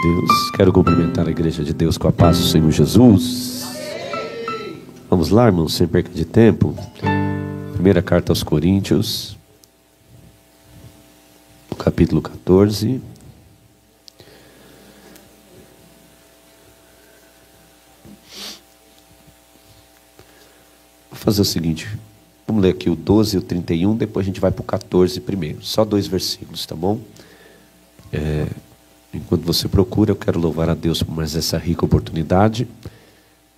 Deus. Quero cumprimentar a igreja de Deus com a paz do Senhor Jesus. Vamos lá, irmãos, sem perca de tempo. Primeira carta aos Coríntios, capítulo 14. Vou fazer o seguinte, vamos ler aqui o 12 e o 31, depois a gente vai para o 14 primeiro. Só 2 versículos, tá bom? Enquanto você procura, eu quero louvar a Deus por mais essa rica oportunidade.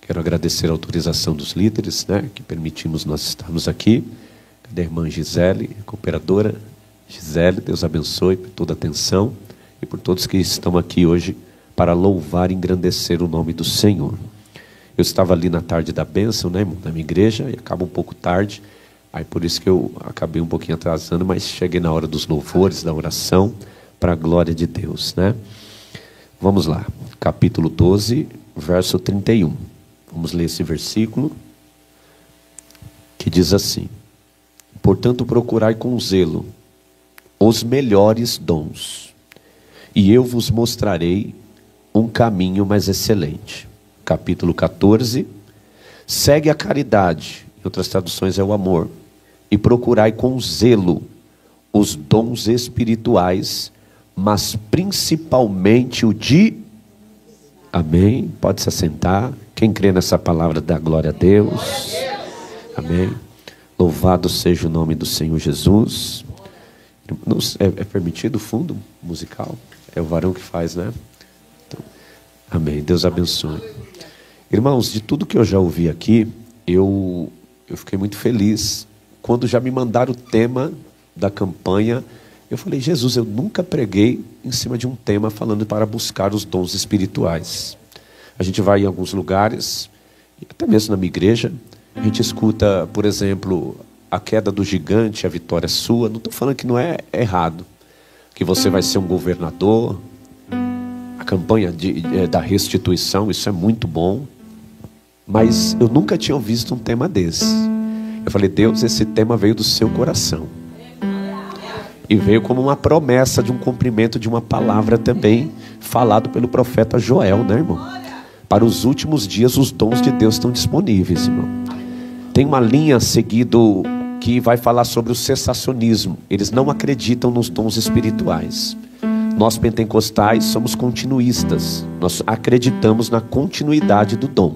Quero agradecer a autorização dos líderes, né, que permitimos nós estarmos aqui. Cadê a irmã Gisele, a cooperadora Gisele? Deus abençoe por toda a atenção e por todos que estão aqui hoje para louvar e engrandecer o nome do Senhor. Eu estava ali na tarde da bênção, né, irmão, na minha igreja, e acaba um pouco tarde. Aí por isso que eu acabei um pouquinho atrasando, mas cheguei na hora dos louvores, da oração, para a glória de Deus, né? Vamos lá, capítulo 12, verso 31. Vamos ler esse versículo, que diz assim: portanto, procurai com zelo os melhores dons, e eu vos mostrarei um caminho mais excelente. Capítulo 14, segue a caridade, em outras traduções é o amor, e procurai com zelo os dons espirituais, mas principalmente o de... Amém? Pode se assentar. Quem crê nessa palavra dá glória a Deus. Amém. Louvado seja o nome do Senhor Jesus. É permitido o fundo musical? É o varão que faz, né? Então, amém. Deus abençoe. Irmãos, de tudo que eu já ouvi aqui, eu fiquei muito feliz. Quando já me mandaram o tema da campanha, eu falei, Jesus, eu nunca preguei em cima de um tema falando para buscar os dons espirituais. A gente vai em alguns lugares, até mesmo na minha igreja, a gente escuta, por exemplo, a queda do gigante, a vitória sua. Não estou falando que não é errado, que você vai ser um governador, a campanha da restituição, isso é muito bom. Mas eu nunca tinha visto um tema desse. Eu falei, Deus, esse tema veio do seu coração. E veio como uma promessa de um cumprimento de uma palavra também, falado pelo profeta Joel, né, irmão? Para os últimos dias, os dons de Deus estão disponíveis, irmão. Tem uma linha seguido que vai falar sobre o cessacionismo. Eles não acreditam nos dons espirituais. Nós pentecostais somos continuistas. Nós acreditamos na continuidade do dom.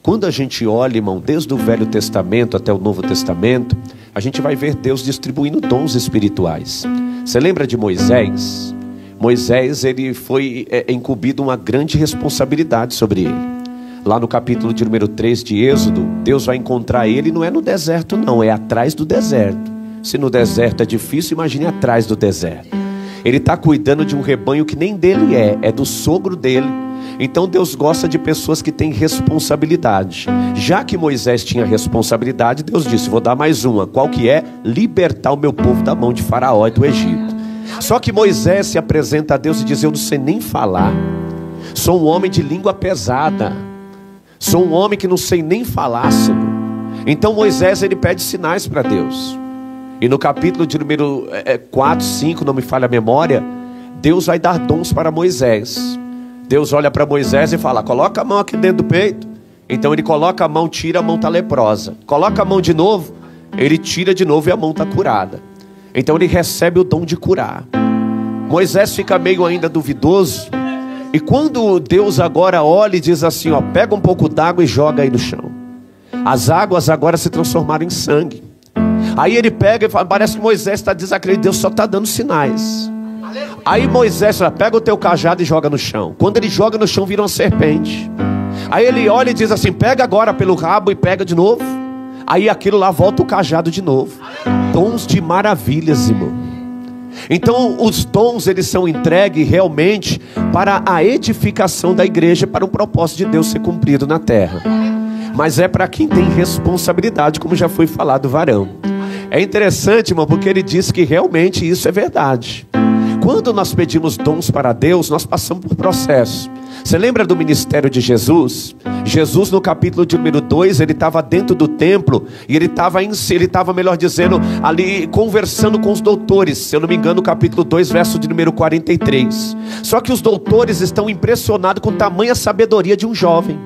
Quando a gente olha, irmão, desde o Velho Testamento até o Novo Testamento, a gente vai ver Deus distribuindo dons espirituais. Você lembra de Moisés? Moisés, ele foi incumbido uma grande responsabilidade sobre ele. Lá no capítulo de número 3 de Êxodo, Deus vai encontrar ele, não é no deserto não, é atrás do deserto. Se no deserto é difícil, imagine atrás do deserto. Ele está cuidando de um rebanho que nem dele é do sogro dele. Então Deus gosta de pessoas que têm responsabilidade. Já que Moisés tinha responsabilidade, Deus disse, vou dar mais uma. Qual que é? Libertar o meu povo da mão de Faraó e do Egito. Só que Moisés se apresenta a Deus e diz, eu não sei nem falar. Sou um homem de língua pesada. Sou um homem que não sei nem falar, Senhor. Então Moisés, ele pede sinais para Deus. E no capítulo de número 4, 5, não me falha a memória, Deus vai dar dons para Moisés. Deus olha para Moisés e fala, coloca a mão aqui dentro do peito. Então ele coloca a mão, tira, a mão está leprosa. Coloca a mão de novo, ele tira de novo e a mão está curada. Então ele recebe o dom de curar. Moisés fica meio ainda duvidoso. E quando Deus agora olha e diz assim, ó, pega um pouco d'água e joga aí no chão. As águas agora se transformaram em sangue. Aí ele pega e fala, parece que Moisés está desacreditado, Deus só está dando sinais. Aí Moisés fala, pega o teu cajado e joga no chão. Quando ele joga no chão, vira uma serpente. Aí ele olha e diz assim, pega agora pelo rabo e pega de novo. Aí aquilo lá volta o cajado de novo. Dons de maravilhas, irmão. Então os dons, eles são entregues realmente para a edificação da igreja, para o propósito de Deus ser cumprido na terra. Mas é para quem tem responsabilidade, como já foi falado, varão. É interessante, irmão, porque ele diz que realmente isso é verdade. Quando nós pedimos dons para Deus, nós passamos por processo. Você lembra do ministério de Jesus? Jesus, no capítulo de número 2, ele estava dentro do templo e ele estava, melhor dizendo, ali conversando com os doutores. Se eu não me engano, no capítulo 2, verso de número 43. Só que os doutores estão impressionados com tamanha sabedoria de um jovem.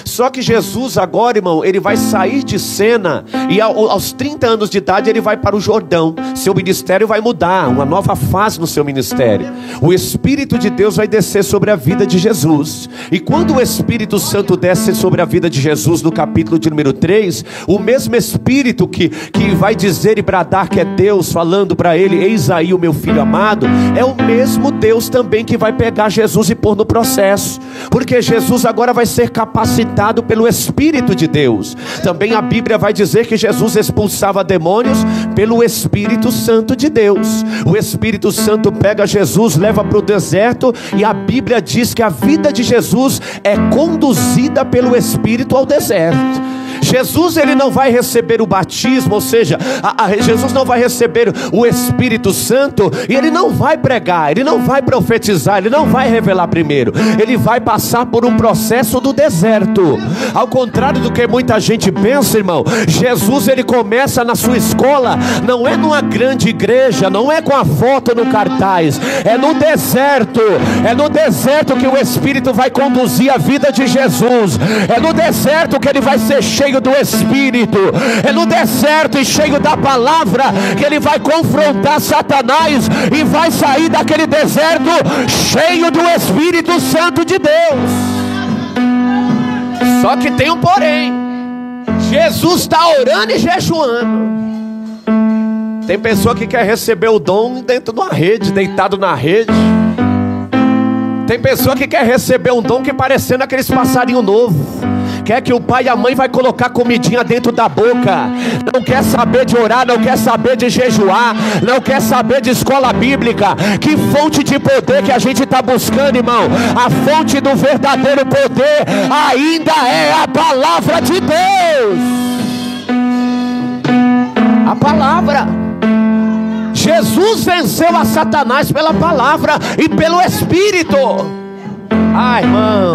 Só que Jesus agora, irmão, ele vai sair de cena e aos 30 anos de idade ele vai para o Jordão. Seu ministério vai mudar, uma nova fase no seu ministério. O Espírito de Deus vai descer sobre a vida de Jesus. E quando o Espírito Santo desce sobre a vida de Jesus, no capítulo de número 3, o mesmo Espírito que vai dizer e bradar que é Deus, falando para ele: eis aí o meu filho amado, é o mesmo Deus também que vai pegar Jesus e pôr no processo. Porque Jesus agora vai ser capacitado pelo Espírito de Deus. Também a Bíblia vai dizer que Jesus expulsava demônios pelo Espírito Santo de Deus. O Espírito Santo pega Jesus, leva para o deserto, e a Bíblia diz que a vida de Jesus é conduzida pelo Espírito ao deserto. Jesus, ele não vai receber o batismo, ou seja, Jesus não vai receber o Espírito Santo e ele não vai pregar, ele não vai profetizar, ele não vai revelar primeiro. Ele vai passar por um processo do deserto. Ao contrário do que muita gente pensa, irmão, Jesus, ele começa na sua escola, não é numa grande igreja, não é com a foto no cartaz, é no deserto. É no deserto que o Espírito vai conduzir a vida de Jesus. É no deserto que ele vai ser cheio do Espírito. É no deserto e cheio da palavra que ele vai confrontar Satanás e vai sair daquele deserto cheio do Espírito Santo de Deus. Só que tem um porém: Jesus está orando e jejuando. Tem pessoa que quer receber o dom dentro de uma rede, deitado na rede. Tem pessoa que quer receber um dom que parecendo aqueles passarinhos novos. Quer que o pai e a mãe vai colocar comidinha dentro da boca. Não quer saber de orar, não quer saber de jejuar, não quer saber de escola bíblica. Que fonte de poder que a gente está buscando, irmão? A fonte do verdadeiro poder ainda é a palavra de Deus. A palavra. Jesus venceu a Satanás pela palavra e pelo Espírito. Ai, irmão,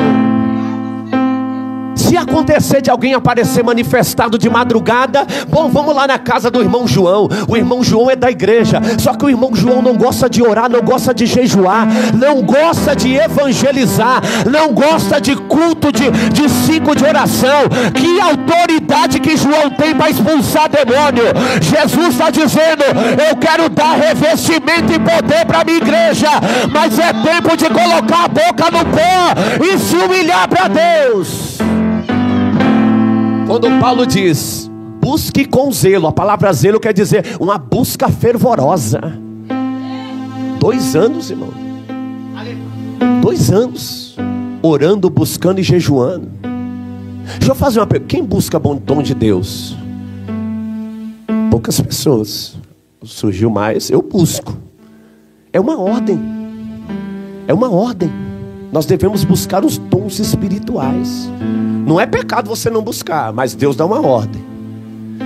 se acontecer de alguém aparecer manifestado de madrugada, bom, vamos lá na casa do irmão João. O irmão João é da igreja, só que o irmão João não gosta de orar, não gosta de jejuar, não gosta de evangelizar, não gosta de culto de 5 de oração. Que autoridade que João tem para expulsar demônio? Jesus está dizendo: eu quero dar revestimento e poder para a minha igreja, mas é tempo de colocar a boca no pó e se humilhar para Deus. Quando Paulo diz: busque com zelo, a palavra zelo quer dizer uma busca fervorosa. 2 anos, irmão. 2 anos orando, buscando e jejuando. Deixa eu fazer uma pergunta: quem busca bom dom de Deus? Poucas pessoas. Surgiu mais, eu busco. É uma ordem. É uma ordem. Nós devemos buscar os dons espirituais. Não é pecado você não buscar, mas Deus dá uma ordem.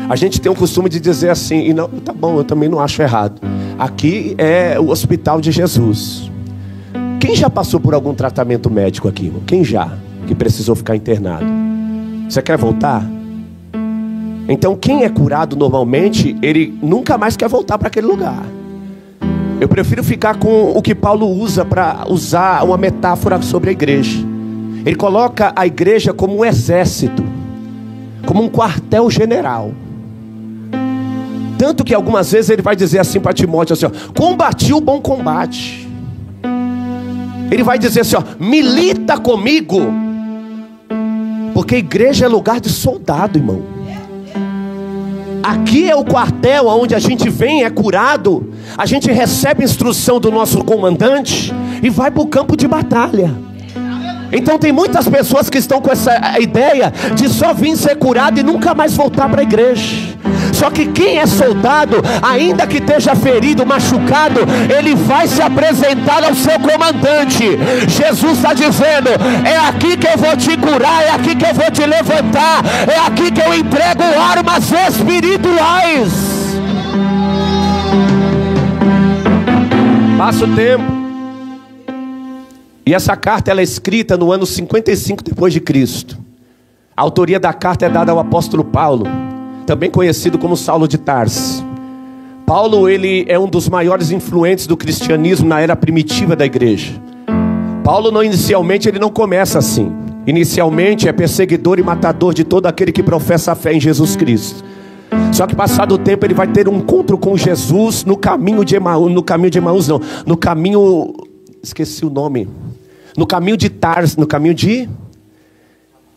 A gente tem o costume de dizer assim, e não, tá bom, eu também não acho errado. Aqui é o hospital de Jesus. Quem já passou por algum tratamento médico aqui, irmão? Quem já? Que precisou ficar internado? Você quer voltar? Então quem é curado normalmente, ele nunca mais quer voltar para aquele lugar. Eu prefiro ficar com o que Paulo usa para usar uma metáfora sobre a igreja. Ele coloca a igreja como um exército, como um quartel general. Tanto que algumas vezes ele vai dizer assim para Timóteo assim, ó, combati o bom combate. Ele vai dizer assim, ó, milita comigo. Porque a igreja é lugar de soldado, irmão. Aqui é o quartel onde a gente vem, é curado, a gente recebe instrução do nosso comandante e vai para o campo de batalha. Então tem muitas pessoas que estão com essa ideia de só vir ser curado e nunca mais voltar para a igreja. Só que quem é soldado, ainda que esteja ferido, machucado, ele vai se apresentar ao seu comandante. Jesus está dizendo, é aqui que eu vou te curar, é aqui que eu vou te levantar, é aqui que eu entrego armas espirituais. Passa o tempo. E essa carta ela é escrita no ano 55 depois de Cristo. A autoria da carta é dada ao apóstolo Paulo, também conhecido como Saulo de Tarso. Paulo, ele é um dos maiores influentes do cristianismo na era primitiva da igreja. Paulo, inicialmente, ele não começa assim. Inicialmente é perseguidor e matador de todo aquele que professa a fé em Jesus Cristo. Só que passado o tempo ele vai ter um encontro com Jesus no caminho de Emaús, esqueci o nome, no caminho de Tarso, no caminho de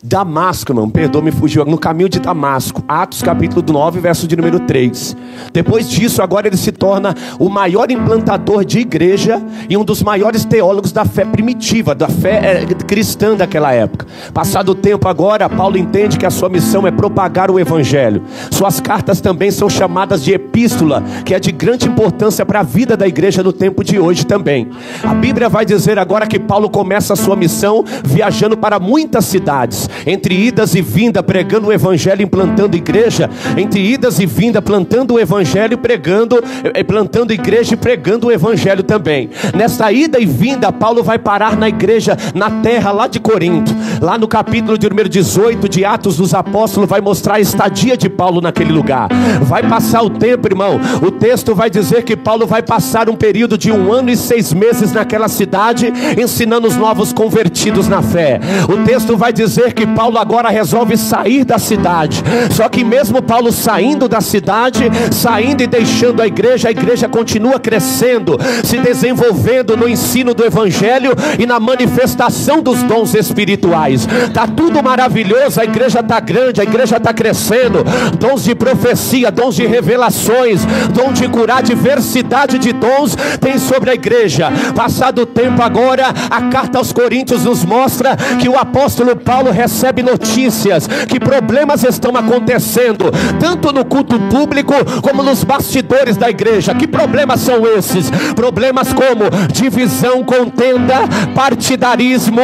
Damasco, irmão, perdoa, me fugiu, no caminho de Damasco, Atos capítulo 9, verso de número 3. Depois disso, agora ele se torna o maior implantador de igreja e um dos maiores teólogos da fé primitiva, da fé cristã daquela época. Passado o tempo agora, Paulo entende que a sua missão é propagar o evangelho. Suas cartas também são chamadas de epístola, que é de grande importância para a vida da igreja no tempo de hoje também. A Bíblia vai dizer agora que Paulo começa a sua missão viajando para muitas cidades, entre idas e vindas, pregando o evangelho e implantando igreja, entre idas e vindas, plantando o evangelho e pregando, plantando igreja e pregando o evangelho também. Nessa ida e vinda, Paulo vai parar na igreja, na terra lá de Corinto. Lá no capítulo de número 18 de Atos dos Apóstolos, vai mostrar a estadia de Paulo naquele lugar. Vai passar o tempo, irmão. O texto vai dizer que Paulo vai passar um período de 1 ano e 6 meses naquela cidade, ensinando os novos convertidos na fé. O texto vai dizer que Paulo agora resolve sair da cidade. Só que mesmo Paulo saindo da cidade, saindo e deixando a igreja continua crescendo, se desenvolvendo no ensino do evangelho e na manifestação dos dons espirituais. Está tudo maravilhoso, a igreja está grande, a igreja está crescendo. Dons de profecia, dons de revelações, dom de curar, diversidade de dons tem sobre a igreja. Passado o tempo agora, a carta aos Coríntios nos mostra que o apóstolo Paulo recebe notícias que problemas estão acontecendo, tanto no culto público como nos bastidores da igreja. Que problemas são esses? Problemas como divisão, contenda, partidarismo,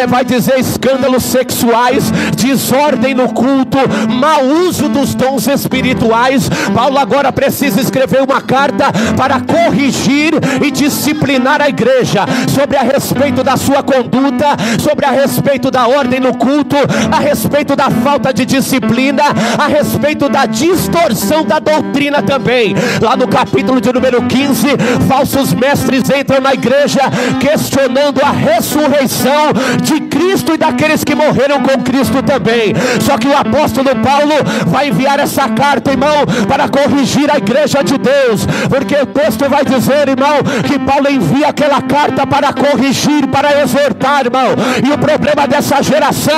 vai dizer escândalos sexuais, desordem no culto, mau uso dos dons espirituais. Paulo agora precisa escrever uma carta para corrigir e disciplinar a igreja sobre a respeito da sua conduta, sobre a respeito da ordem no culto, a respeito da falta de disciplina, a respeito da distorção da doutrina também. Lá no capítulo de número 15, falsos mestres entram na igreja questionando a ressurreição de Cristo e daqueles que morreram com Cristo também. Só que o apóstolo Paulo vai enviar essa carta, irmão, para corrigir a igreja de Deus, porque o texto vai dizer, irmão, que Paulo envia aquela carta para corrigir, para exortar, irmão. E o problema dessa geração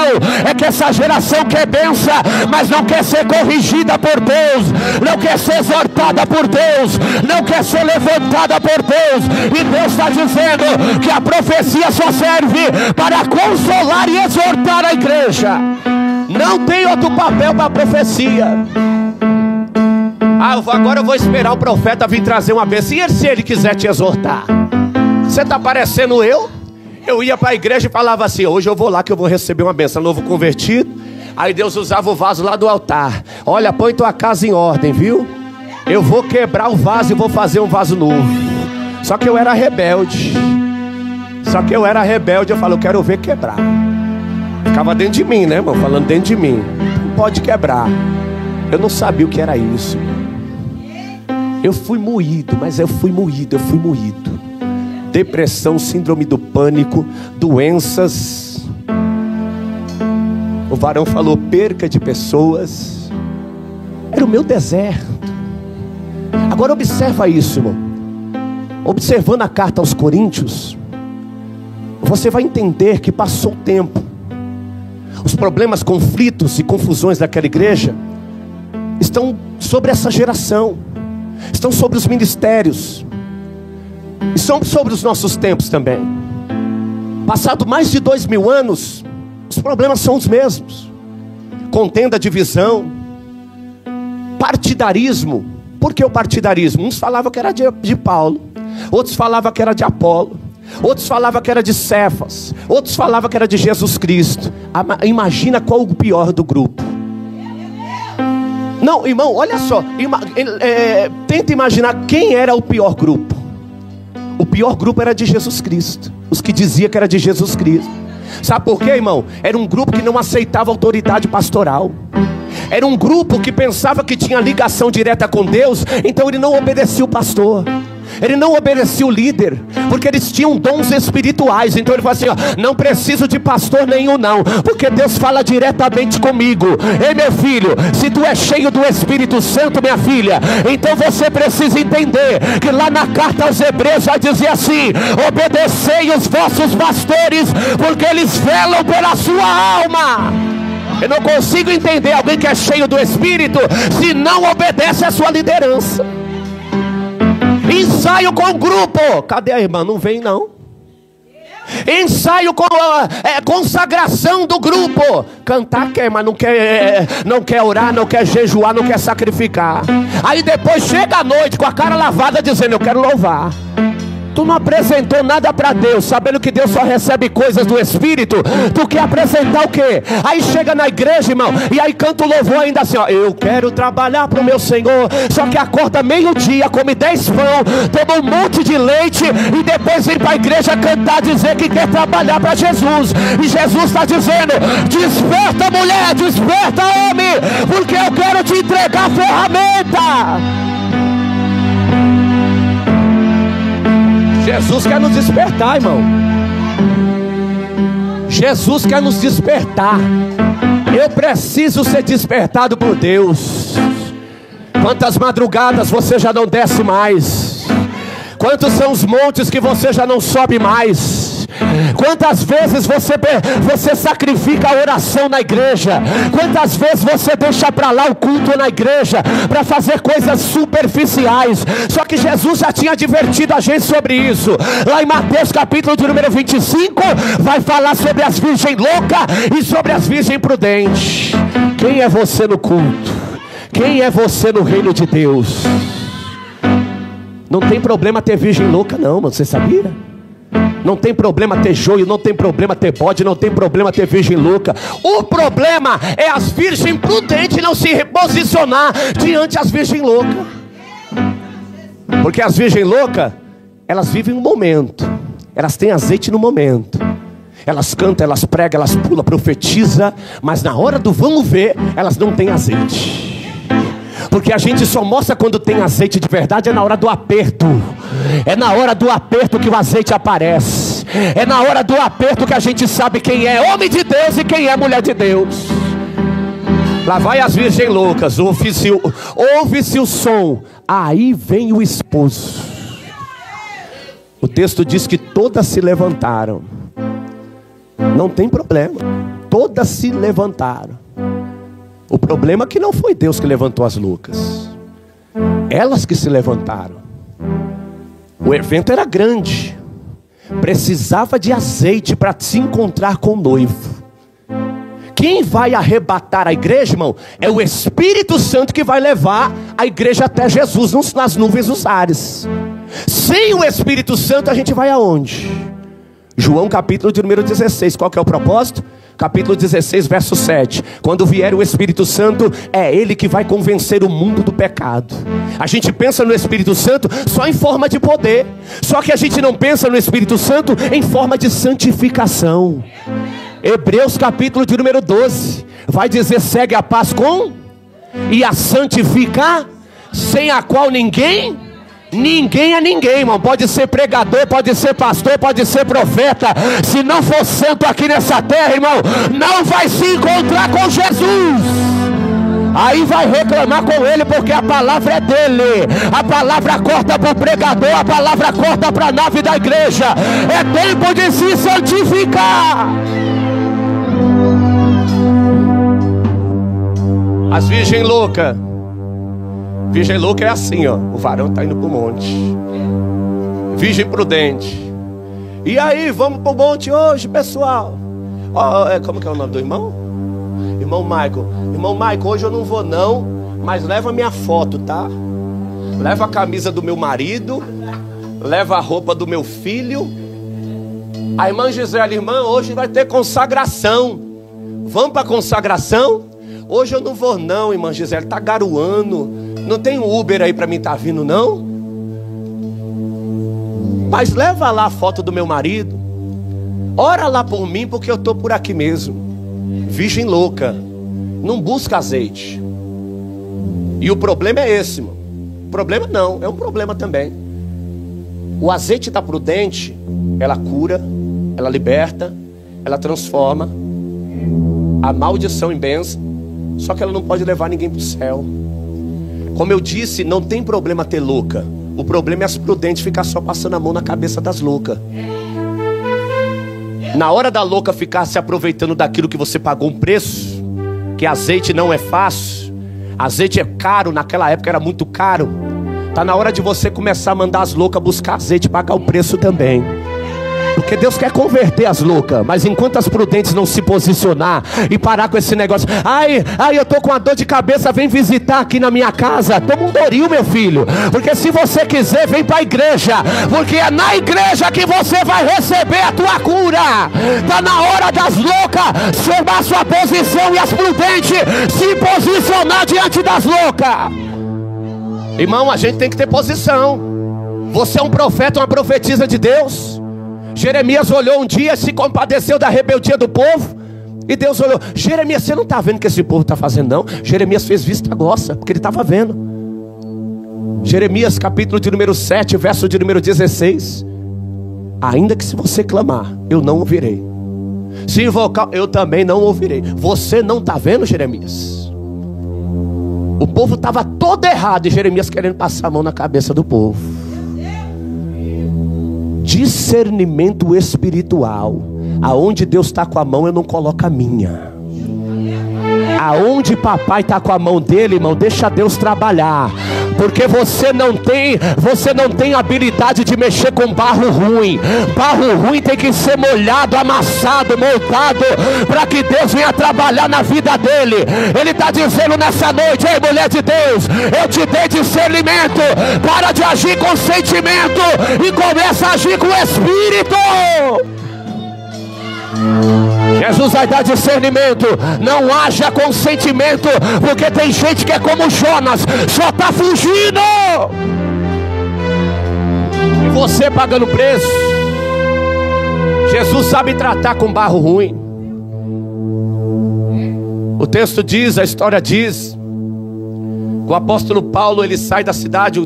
é que essa geração quer bênção, mas não quer ser corrigida por Deus, não quer ser exortada por Deus, não quer ser levantada por Deus. E Deus está dizendo que a profecia só serve para consolar e exortar a igreja. Não tem outro papel para a profecia. Agora eu vou esperar o profeta vir trazer uma bênção. E se ele quiser te exortar? Você está parecendo eu? Eu ia para a igreja e falava assim: hoje eu vou lá que eu vou receber uma bênção. Novo convertido. Aí Deus usava o vaso lá do altar. Olha, põe tua casa em ordem, viu? Eu vou quebrar o vaso e vou fazer um vaso novo. Só que eu era rebelde. Eu falo, eu quero ver quebrar. Ficava dentro de mim, né, irmão? Falando dentro de mim. Não pode quebrar. Eu não sabia o que era isso. Eu fui moído. Depressão, síndrome do pânico, doenças. O varão falou perca de pessoas. Era o meu deserto. Agora observa isso, irmão. Observando a carta aos Coríntios, você vai entender que passou o tempo. Os problemas, conflitos e confusões daquela igreja estão sobre essa geração, estão sobre os ministérios, e são sobre os nossos tempos também. Passado mais de 2000 anos, os problemas são os mesmos. Contenda, divisão, partidarismo. Por que o partidarismo? Uns falavam que era de Paulo, outros falavam que era de Apolo, outros falavam que era de Cefas, outros falavam que era de Jesus Cristo. Imagina qual o pior do grupo. Não, irmão, olha só, tenta imaginar quem era o pior grupo. O pior grupo era de Jesus Cristo, os que diziam que era de Jesus Cristo. Sabe por quê, irmão? Era um grupo que não aceitava autoridade pastoral. Era um grupo que pensava que tinha ligação direta com Deus, então ele não obedecia o pastor, ele não obedecia o líder, porque eles tinham dons espirituais. Então ele falou assim, ó, não preciso de pastor nenhum não, porque Deus fala diretamente comigo. Ei, meu filho, se tu é cheio do Espírito Santo, minha filha, então você precisa entender que lá na carta aos Hebreus já dizia assim: obedecei os vossos pastores, porque eles velam pela sua alma. Eu não consigo entender alguém que é cheio do Espírito se não obedece à sua liderança. Ensaio com o grupo, cadê a irmã? Não vem não. Ensaio com a consagração do grupo. Cantar quer, mas não quer orar, não quer jejuar, não quer sacrificar. Aí depois chega à noite com a cara lavada dizendo, eu quero louvar. Tu não apresentou nada para Deus, sabendo que Deus só recebe coisas do Espírito. Tu quer apresentar o quê? Aí chega na igreja, irmão, e aí canta o louvor ainda assim, ó, eu quero trabalhar pro meu Senhor. Só que acorda meio-dia, come 10 pão, toma um monte de leite, e depois vem para a igreja cantar, dizer que quer trabalhar para Jesus. E Jesus está dizendo, desperta mulher, desperta homem, porque eu quero te entregar a ferramenta. Jesus quer nos despertar, irmão. Jesus quer nos despertar. Eu preciso ser despertado por Deus. Quantas madrugadas você já não desce mais? Quantos são os montes que você já não sobe mais? Quantas vezes você sacrifica a oração na igreja? Quantas vezes você deixa para lá o culto na igreja para fazer coisas superficiais? Só que Jesus já tinha advertido a gente sobre isso. Lá em Mateus capítulo de número 25 vai falar sobre as virgens loucas e sobre as virgens prudentes. Quem é você no culto? Quem é você no reino de Deus? Não tem problema ter virgem louca não, mano, você sabia? Não tem problema ter joio, não tem problema ter bode, não tem problema ter virgem louca. O problema é as virgens prudentes não se reposicionar diante das virgens loucas. Porque as virgens loucas, elas vivem um momento, elas têm azeite no momento. Elas cantam, elas pregam, elas pulam, profetizam, mas na hora do vamos ver, elas não têm azeite. Porque a gente só mostra quando tem azeite de verdade, é na hora do aperto. É na hora do aperto que o azeite aparece. É na hora do aperto que a gente sabe quem é homem de Deus e quem é mulher de Deus. Lá vai as virgens loucas, ouve-se o som, aí vem o esposo. O texto diz que todas se levantaram. Não tem problema, todas se levantaram. O problema é que não foi Deus que levantou as loucas, elas que se levantaram. O evento era grande, precisava de azeite para se encontrar com o noivo. Quem vai arrebatar a igreja, irmão, é o Espírito Santo que vai levar a igreja até Jesus nas nuvens dos ares. Sem o Espírito Santo a gente vai aonde? João capítulo de número 16, qual que é o propósito? Capítulo 16, verso 7. Quando vier o Espírito Santo, é Ele que vai convencer o mundo do pecado. A gente pensa no Espírito Santo só em forma de poder. Só que a gente não pensa no Espírito Santo em forma de santificação. Hebreus capítulo de número 12 vai dizer, segue a paz com e a santificar, sem a qual ninguém é ninguém, irmão. Pode ser pregador, pode ser pastor, pode ser profeta. Se não for santo aqui nessa terra, irmão, não vai se encontrar com Jesus. Aí vai reclamar com ele, porque a palavra é dele. A palavra corta para o pregador, a palavra corta para a nave da igreja. É tempo de se santificar. As virgens loucas. Virgem louca é assim, ó. O varão está indo para o monte. Virgem prudente. E aí, vamos para o monte hoje, pessoal. Como que é o nome do irmão? Irmão Michael. Irmão Michael, hoje eu não vou não, mas leva minha foto, tá? Leva a camisa do meu marido, leva a roupa do meu filho. A irmã Gisele, irmã, hoje vai ter consagração. Vamos para a consagração? Hoje eu não vou não, irmã Gisele, tá garoando. Não tem um Uber aí para mim tá vindo não? Mas leva lá a foto do meu marido. Ora lá por mim, porque eu estou por aqui mesmo. Virgem louca. Não busca azeite. E o problema é esse, mano. Problema não, é um problema também. O azeite da prudente, ela cura, ela liberta, ela transforma a maldição em bênção. Só que ela não pode levar ninguém para o céu. Como eu disse, não tem problema ter louca. O problema é as prudentes ficar só passando a mão na cabeça das loucas. Na hora da louca ficar se aproveitando daquilo que você pagou um preço, que azeite não é fácil, azeite é caro, naquela época era muito caro. Tá na hora de você começar a mandar as loucas buscar azeite e pagar o preço também. Porque Deus quer converter as loucas. Mas enquanto as prudentes não se posicionar e parar com esse negócio, ai, eu tô com uma dor de cabeça, vem visitar aqui na minha casa. Toma um Doril, meu filho. Porque se você quiser, vem para a igreja. Porque é na igreja que você vai receber a tua cura. Tá na hora das loucas tomar sua posição e as prudentes se posicionar diante das loucas. Irmão, a gente tem que ter posição. Você é um profeta, uma profetisa de Deus. Jeremias olhou um dia, se compadeceu da rebeldia do povo. E Deus olhou: Jeremias, você não está vendo o que esse povo está fazendo não? Jeremias fez vista grossa, porque ele estava vendo. Jeremias capítulo de número 7, verso de número 16. Ainda que se você clamar, eu não ouvirei. Se invocar, eu também não ouvirei. Você não está vendo, Jeremias? O povo estava todo errado e Jeremias querendo passar a mão na cabeça do povo. Discernimento espiritual. Aonde Deus está com a mão, eu não coloco a minha. Aonde papai está com a mão dele, irmão, deixa Deus trabalhar. Porque você não tem habilidade de mexer com barro ruim. Barro ruim tem que ser molhado, amassado, moldado, para que Deus venha trabalhar na vida dele. Ele está dizendo nessa noite: ei, mulher de Deus, eu te dei discernimento. Para de agir com sentimento e começa a agir com o Espírito. Jesus vai dar discernimento. Não haja com sentimento, porque tem gente que é como Jonas, só está fugindo. E você pagando preço. Jesus sabe tratar com barro ruim. O texto diz, a história diz, o apóstolo Paulo, ele sai da cidade,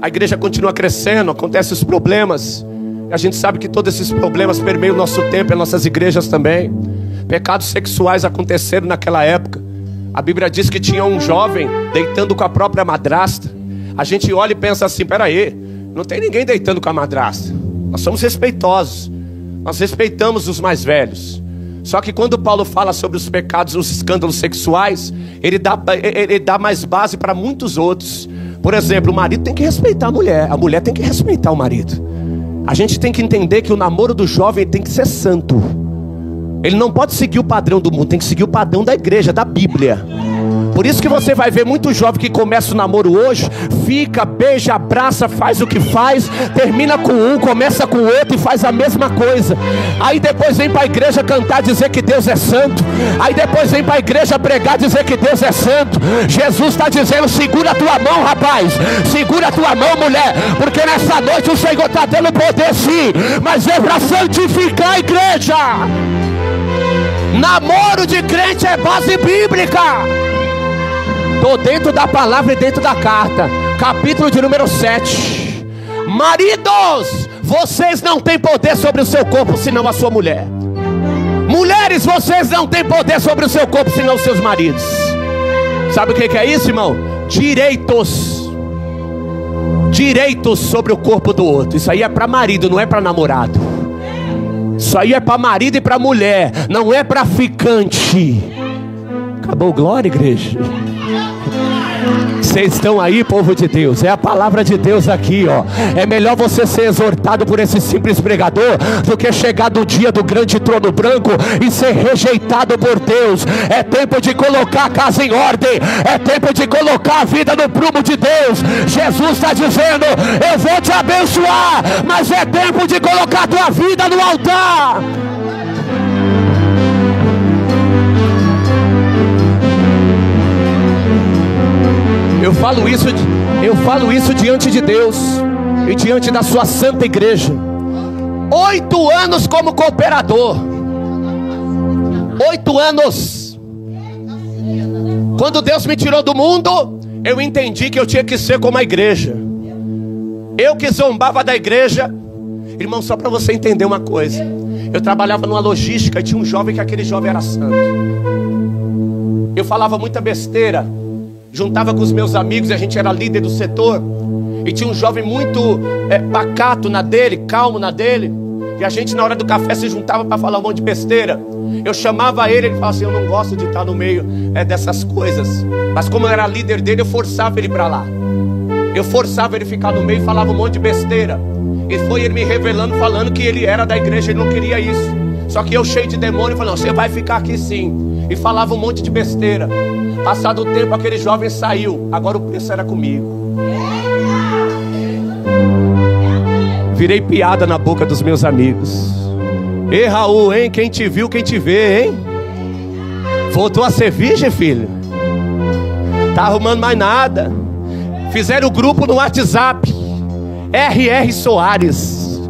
a igreja continua crescendo, acontecem os problemas. A gente sabe que todos esses problemas permeiam o nosso tempo e as nossas igrejas também. Pecados sexuais aconteceram naquela época. A Bíblia diz que tinha um jovem deitando com a própria madrasta. A gente olha e pensa assim: peraí, não tem ninguém deitando com a madrasta. Nós somos respeitosos, nós respeitamos os mais velhos. Só que quando Paulo fala sobre os pecados, os escândalos sexuais, ele dá mais base para muitos outros. Por exemplo, o marido tem que respeitar a mulher tem que respeitar o marido. A gente tem que entender que o namoro do jovem tem que ser santo. Ele não pode seguir o padrão do mundo, tem que seguir o padrão da igreja, da Bíblia. Por isso que você vai ver muito jovem que começa o namoro hoje, fica, beija, abraça, faz o que faz, termina com um, começa com o outro e faz a mesma coisa. Aí depois vem para a igreja cantar, dizer que Deus é santo. Aí depois vem para a igreja pregar, dizer que Deus é santo. Jesus está dizendo: segura a tua mão, rapaz, segura a tua mão, mulher, porque nessa noite o Senhor está dando poder sim, mas é para santificar a igreja. Namoro de crente é base bíblica. Estou dentro da palavra e dentro da carta. Capítulo de número 7. Maridos, vocês não têm poder sobre o seu corpo senão a sua mulher. Mulheres, vocês não têm poder sobre o seu corpo senão os seus maridos. Sabe o que é isso, irmão? Direitos sobre o corpo do outro. Isso aí é para marido, não é para namorado. Isso aí é para marido e para mulher, não é para ficante. Acabou, glória, igreja. Vocês estão aí, povo de Deus? É a palavra de Deus aqui, ó. É melhor você ser exortado por esse simples pregador do que chegar no dia do grande trono branco e ser rejeitado por Deus. É tempo de colocar a casa em ordem. É tempo de colocar a vida no prumo de Deus. Jesus está dizendo: eu vou te abençoar, mas é tempo de colocar a tua vida no altar. Eu falo isso diante de Deus. e diante da sua santa igreja. 8 anos como cooperador. 8 anos. Quando Deus me tirou do mundo, eu entendi que eu tinha que ser como a igreja. Eu que zombava da igreja. Irmão, só para você entender uma coisa, eu trabalhava numa logística e tinha um jovem que aquele jovem era santo. Eu falava muita besteira, juntava com os meus amigos e a gente era líder do setor. E tinha um jovem muito pacato na dele, calmo na dele. E a gente na hora do café se juntava para falar um monte de besteira. Eu chamava ele falava assim: eu não gosto de estar no meio dessas coisas. Mas como eu era líder dele, eu forçava ele para lá. Eu forçava ele a ficar no meio e falava um monte de besteira. E foi ele me revelando, falando que ele era da igreja, ele não queria isso. Só que eu cheio de demônio, falei: não, você vai ficar aqui sim. E falava um monte de besteira. Passado o tempo, aquele jovem saiu. Agora o preço era comigo. Virei piada na boca dos meus amigos. Ei, Raul, hein? Quem te viu, quem te vê, hein? Voltou a ser virgem, filho? Tá arrumando mais nada. Fizeram o grupo no WhatsApp. R.R. Soares,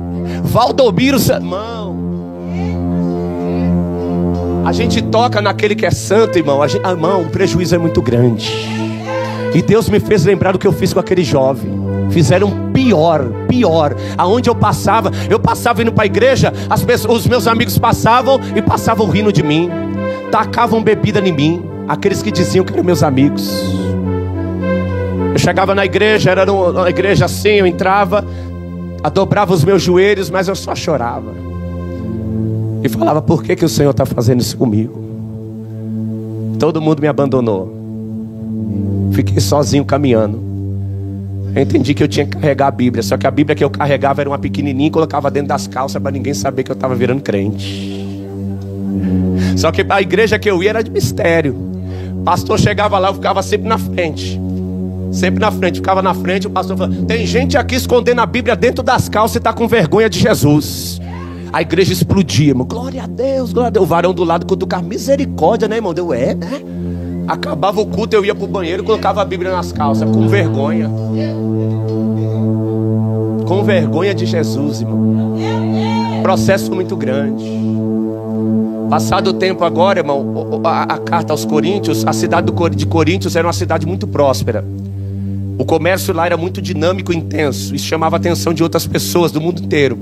Valdomiro, irmão. A gente toca naquele que é santo, irmão. Irmão, o prejuízo é muito grande. E Deus me fez lembrar do que eu fiz com aquele jovem. Fizeram pior. Aonde eu passava indo para a igreja, os meus amigos passavam e passavam rindo de mim. Tacavam bebida em mim. Aqueles que diziam que eram meus amigos. Eu chegava na igreja, era uma igreja assim, eu entrava, dobrava os meus joelhos, mas eu só chorava. E falava: por que o Senhor está fazendo isso comigo? Todo mundo me abandonou. Fiquei sozinho caminhando. Eu entendi que eu tinha que carregar a Bíblia. Só que a Bíblia que eu carregava era uma pequenininha e colocava dentro das calças para ninguém saber que eu estava virando crente. Só que a igreja que eu ia era de mistério. O pastor chegava lá, eu ficava sempre na frente. Ficava na frente. O pastor falava: tem gente aqui escondendo a Bíblia dentro das calças e está com vergonha de Jesus. A igreja explodia, irmão. Glória a Deus, glória a Deus. O varão do lado cutucava: misericórdia, né, irmão? Né? Acabava o culto, eu ia pro banheiro e colocava a Bíblia nas calças, com vergonha. Com vergonha de Jesus, irmão. Processo muito grande. Passado o tempo agora, irmão, a carta aos Coríntios, a cidade de Coríntios era uma cidade muito próspera. O comércio lá era muito dinâmico e intenso. Isso chamava a atenção de outras pessoas do mundo inteiro.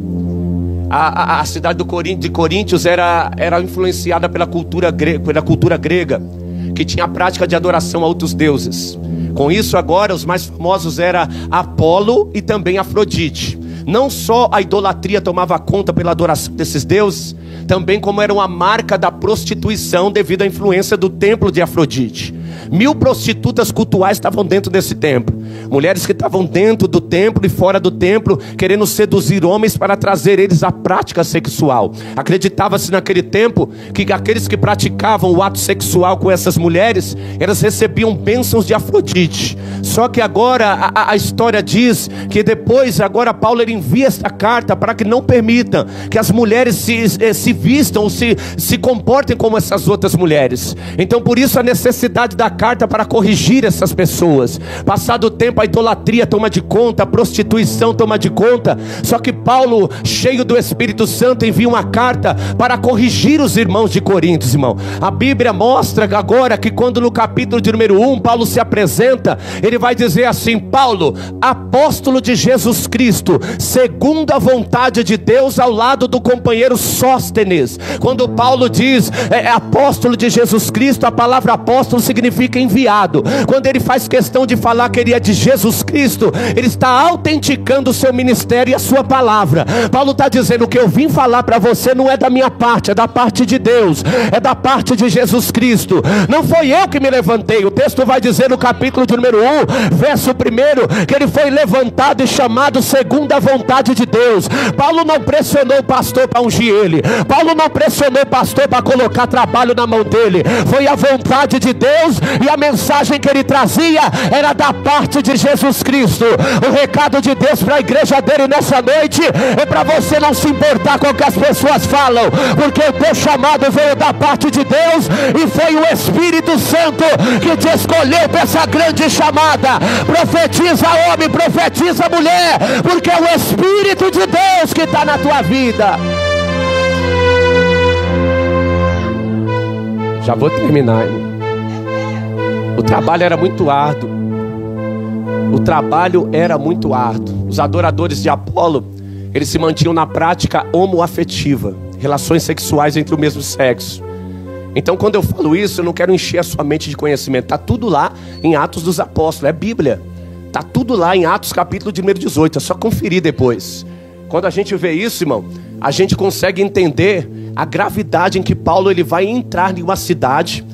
A cidade de Coríntios era influenciada pela cultura grega, que tinha a prática de adoração a outros deuses. Com isso agora os mais famosos eram Apolo e também Afrodite. Não só a idolatria tomava conta pela adoração desses deuses, também como era uma marca da prostituição devido à influência do templo de Afrodite. 1000 prostitutas cultuais estavam dentro desse templo. Mulheres que estavam dentro do templo e fora do templo, querendo seduzir homens para trazer eles à prática sexual. Acreditava-se naquele tempo que aqueles que praticavam o ato sexual com essas mulheres, elas recebiam bênçãos de Afrodite. Só que agora a história diz que depois, agora Paulo ele envia esta carta para que não permitam que as mulheres se vistam, se comportem como essas outras mulheres. Então por isso a necessidade da carta para corrigir essas pessoas. Passado o tempo, a idolatria toma de conta, a prostituição toma de conta. Só que Paulo, cheio do Espírito Santo, envia uma carta para corrigir os irmãos de Corinto, irmão. A Bíblia mostra agora que quando no capítulo de número 1 Paulo se apresenta, ele vai dizer assim: Paulo, apóstolo de Jesus Cristo, segundo a vontade de Deus, ao lado do companheiro Sóstenes. Quando Paulo diz apóstolo de Jesus Cristo, a palavra apóstolo significa enviado. Quando ele faz questão de falar que ele é de Jesus Cristo, ele está autenticando o seu ministério e a sua palavra. Paulo está dizendo: o que eu vim falar para você não é da minha parte, é da parte de Deus, é da parte de Jesus Cristo. Não foi eu que me levantei. O texto vai dizer no capítulo de número 1, verso 1, que ele foi levantado e chamado segundo a vontade de Deus. Paulo não pressionou o pastor para ungir ele. Paulo não pressionou o pastor para colocar trabalho na mão dele. Foi a vontade de Deus e a mensagem que ele trazia era da parte de Jesus Cristo. O recado de Deus para a igreja dele nessa noite é para você não se importar com o que as pessoas falam, porque o teu chamado veio da parte de Deus, e foi o Espírito Santo que te escolheu para essa grande chamada. Profetiza, homem, profetiza, mulher, porque é o Espírito de Deus que está na tua vida. Já vou terminar, irmão. O trabalho era muito árduo. O trabalho era muito árduo. Os adoradores de Apolo, eles se mantinham na prática homoafetiva, relações sexuais entre o mesmo sexo. Então, quando eu falo isso, eu não quero encher a sua mente de conhecimento. Está tudo lá em Atos dos Apóstolos, é Bíblia. Está tudo lá em Atos capítulo de número 18, é só conferir depois. Quando a gente vê isso, irmão, a gente consegue entender a gravidade em que Paulo ele vai entrar em uma cidade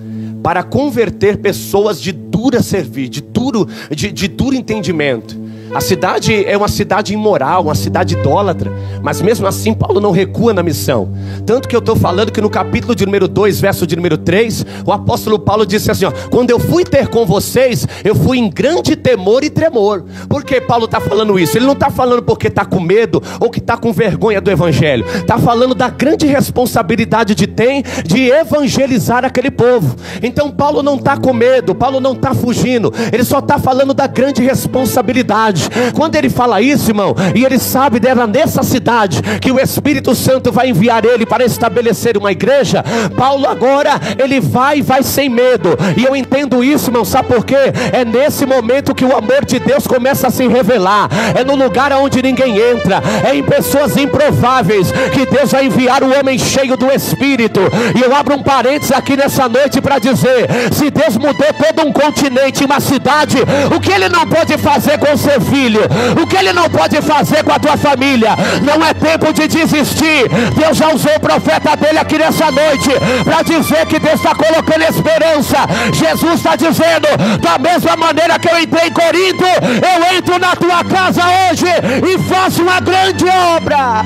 para converter pessoas de dura serviço, de duro entendimento. A cidade é uma cidade imoral, uma cidade idólatra, mas mesmo assim Paulo não recua na missão. Tanto que eu estou falando que no capítulo de número 2, verso de número 3, o apóstolo Paulo disse assim, ó: quando eu fui ter com vocês, eu fui em grande temor e tremor. Por que Paulo está falando isso? Ele não está falando porque está com medo ou que está com vergonha do evangelho. Está falando da grande responsabilidade de evangelizar aquele povo. Então Paulo não está com medo, Paulo não está fugindo, ele só está falando da grande responsabilidade. Quando ele fala isso, irmão, e ele sabe dela nessa cidade que o Espírito Santo vai enviar ele para estabelecer uma igreja, Paulo agora ele vai sem medo. E eu entendo isso, irmão, sabe por quê? É nesse momento que o amor de Deus começa a se revelar. É no lugar onde ninguém entra, é em pessoas improváveis que Deus vai enviar o homem cheio do Espírito. E eu abro um parênteses aqui nessa noite para dizer: se Deus mudou todo um continente, uma cidade, o que Ele não pode fazer com o seu filho? O que Ele não pode fazer com a tua família? Não é tempo de desistir. Deus já usou o profeta dele aqui nessa noite para dizer que Deus está colocando esperança. Jesus está dizendo: da mesma maneira que eu entrei em Corinto, eu entro na tua casa hoje e faço uma grande obra.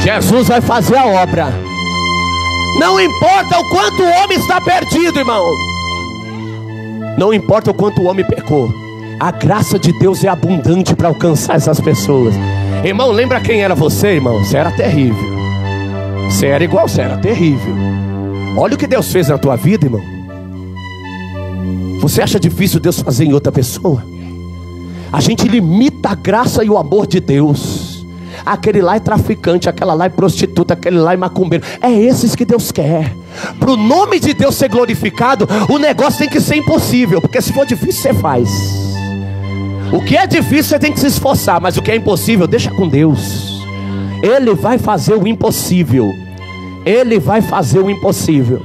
Jesus vai fazer a obra. Não importa o quanto o homem está perdido, irmão. Não importa o quanto o homem pecou, a graça de Deus é abundante para alcançar essas pessoas. Irmão, lembra quem era você, irmão? Você era terrível. Você era igual, você era terrível. Olha o que Deus fez na tua vida, irmão. Você acha difícil Deus fazer em outra pessoa? A gente limita a graça e o amor de Deus. Aquele lá é traficante, aquela lá é prostituta, aquele lá é macumbeiro. É esses que Deus quer. Para o nome de Deus ser glorificado, o negócio tem que ser impossível, porque se for difícil, você faz. O que é difícil, você tem que se esforçar, mas o que é impossível, deixa com Deus. Ele vai fazer o impossível. Ele vai fazer o impossível.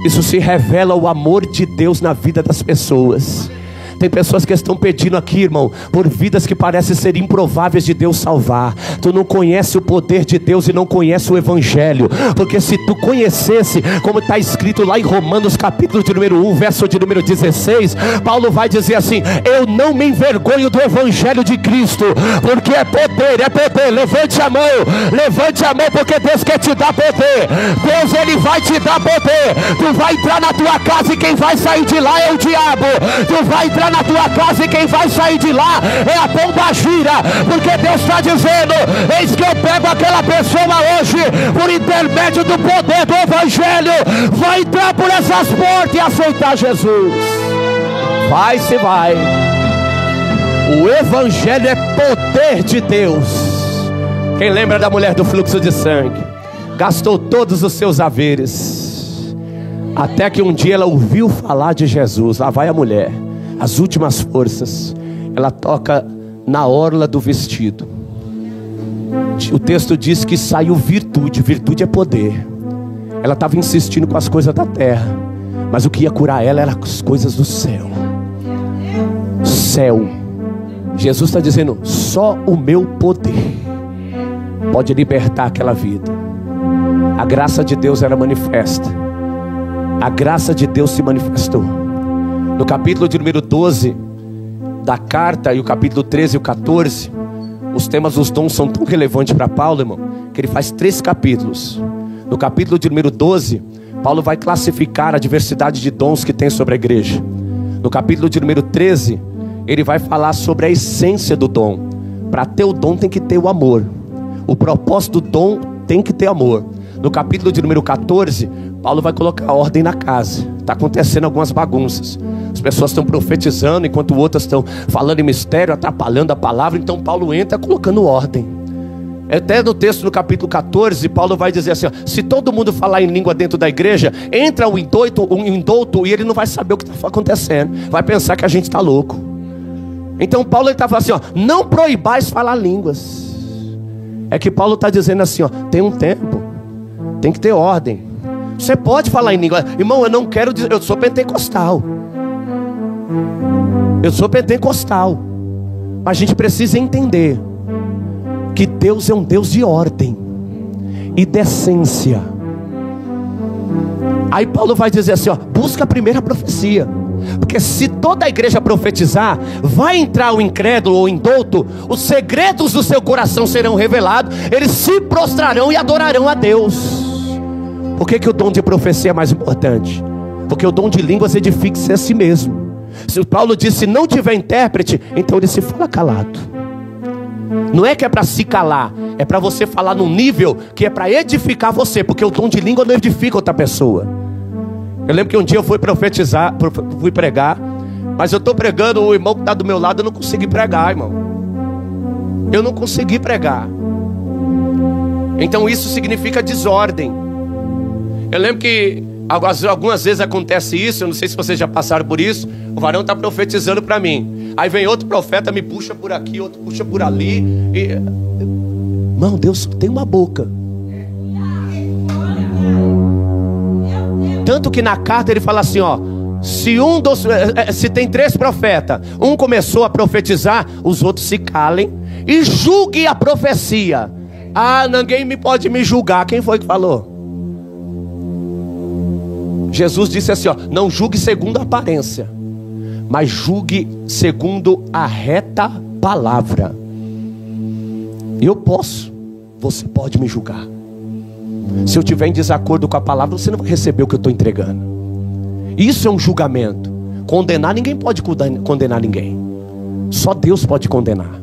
Isso se revela o amor de Deus na vida das pessoas. Tem pessoas que estão pedindo aqui, irmão, por vidas que parecem ser improváveis de Deus salvar. Tu não conhece o poder de Deus e não conhece o Evangelho. Porque se tu conhecesse, como está escrito lá em Romanos capítulo de número 1, verso de número 16, Paulo vai dizer assim: eu não me envergonho do Evangelho de Cristo, porque é poder, é poder. Levante a mão, porque Deus quer te dar poder. Deus, Ele vai te dar poder. Tu vai entrar na tua casa e quem vai sair de lá é o diabo. Tu vai entrar na tua casa e quem vai sair de lá é a pomba gira, porque Deus está dizendo: eis que eu pego aquela pessoa hoje, por intermédio do poder do Evangelho, vai entrar por essas portas e aceitar Jesus. Vai, se vai. O Evangelho é poder de Deus. Quem lembra da mulher do fluxo de sangue? Gastou todos os seus haveres, até que um dia ela ouviu falar de Jesus. Lá vai a mulher, as últimas forças. Ela toca na orla do vestido. O texto diz que saiu virtude. Virtude é poder. Ela estava insistindo com as coisas da terra, mas o que ia curar ela eram as coisas do céu. Céu. Jesus está dizendo: só o meu poder pode libertar aquela vida. A graça de Deus era manifesta. A graça de Deus se manifestou. No capítulo de número 12 da carta, e o capítulo 13 e o 14, os temas dos dons são tão relevantes para Paulo, irmão, que ele faz 3 capítulos. No capítulo de número 12, Paulo vai classificar a diversidade de dons que tem sobre a igreja. No capítulo de número 13, ele vai falar sobre a essência do dom. Para ter o dom tem que ter o amor. O propósito do dom tem que ter amor. No capítulo de número 14, Paulo vai colocar ordem na casa. Está acontecendo algumas bagunças. As pessoas estão profetizando, enquanto outras estão falando em mistério, atrapalhando a palavra. Então Paulo entra colocando ordem. Até no texto no capítulo 14, Paulo vai dizer assim, ó, se todo mundo falar em língua dentro da igreja, entra um indouto e ele não vai saber o que está acontecendo. Vai pensar que a gente está louco. Então Paulo está falando assim, ó, não proibais falar línguas. É que Paulo está dizendo assim, ó, tem um tempo, tem que ter ordem. Você pode falar em língua. Irmão, eu não quero dizer, eu sou pentecostal. Eu sou pentecostal. Mas a gente precisa entender que Deus é um Deus de ordem e decência. Aí Paulo vai dizer assim, ó, busca a primeira profecia. Porque se toda a igreja profetizar, vai entrar o incrédulo ou indouto, os segredos do seu coração serão revelados, eles se prostrarão e adorarão a Deus. Por que o dom de profecia é mais importante? Porque o dom de línguas edifica-se a si mesmo. Se o Paulo diz, se não tiver intérprete, então ele se fala calado. Não é que é para se calar, é para você falar num nível que é para edificar você, porque o dom de língua não edifica outra pessoa. Eu lembro que um dia eu fui profetizar, fui pregar, mas eu estou pregando, o irmão que está do meu lado, eu não consegui pregar, irmão. Eu não consegui pregar. Então isso significa desordem. Eu lembro que algumas vezes acontece isso, eu não sei se vocês já passaram por isso. O varão está profetizando para mim, aí vem outro profeta, me puxa por aqui, outro puxa por ali e... Irmão, Deus só tem uma boca. Tanto que na carta ele fala assim, ó, se tem 3 profetas, um começou a profetizar, os outros se calem e julgue a profecia. Ah, ninguém pode me julgar. Quem foi que falou? Jesus disse assim, ó, não julgue segundo a aparência, mas julgue segundo a reta palavra. Eu posso, você pode me julgar. Se eu estiver em desacordo com a palavra, você não vai receber o que eu estou entregando. Isso é um julgamento. Condenar, ninguém pode condenar ninguém. Só Deus pode condenar.